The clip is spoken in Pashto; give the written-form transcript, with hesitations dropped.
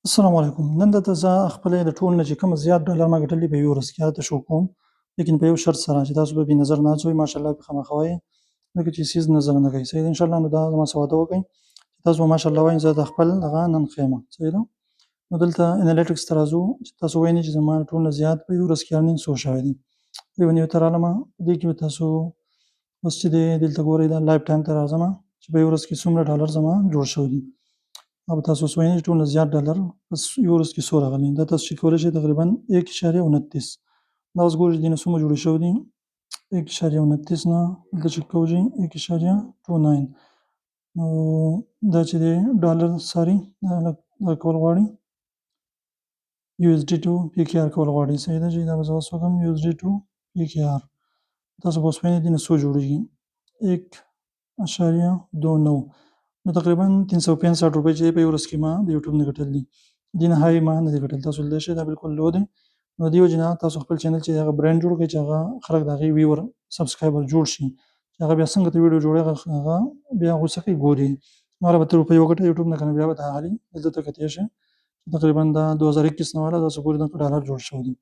السلام علیکم. نن درته زه خپلې د ټول نه چې کوم زیات ډالر ما ګټلي په یوه ورځ کې هغه تشو کوم، لیکن په یو شرط سره چې تاسو به بې نظر نه اچوئ، ماشاءالله به خامخا وایئ، ځکه چې څیز نظر نه کوي. صحیح ده؟ انشاءالله نو دا زما سره واده وکړئ چې تاسو به ماشاءالله وایئ زه د خپل هغه نن ښیمه. صحیح ده؟ نو دلته انالیټکس ته راځو چې تاسو وینئ چې زما ټول نه زیات په یوه ورځ کې ارنینګ څو شوی دی. یو ته رالمه، په دې کې به تاسو اوس چې دی دلته ګورئ دا لایف ټایم ته راځمه چې په یوه ورځ کې څومره ډالر زما جوړ شوي دي. او تاسو اوس وینئ چې ټول نه زیات ډالر بس یوه ورځ کې څو راغلي. دا تاسو چک کولی شئ تقریبا 1.29. دا اوس ګورئ چې دې نه څومره جوړې شوي دي. 1.29 نه دلته چک کوو چې 1.29 نو دا چې دی ډالر ساري دا کول غواړي USD to PKR کول غواړي. صحیح ده چې دا به زه اوس وکړم USD to PKR. تاسو به اوس وینئ دې نه څو جوړېږي 1.29 نو تقریبا 365 روپۍ چې په یوه ورځ کې ما د یوټیوب نه ګټل دي. دې نه های ما نه دي ګټل. تاسو لیدلی شئ دا بالکل لو دی. نو دې وجې نه تاسو خپل چینل چې هغه برانډ جوړ کړئ چې هغه خلک د هغې ویور سبسکرایبر جوړ شي چې هغه بیا څنګه ته ویډیو جوړوي هغه بیا هغوی څه کوي ګوري. نو هغه به ته روپۍ وګټئ یوټیوب نه که نه بیا به د هغه دلته ته کتلی شئ تقریبا دا 2021 نه والا تاسو ګورئ دلته ډالر جوړ شوي دي.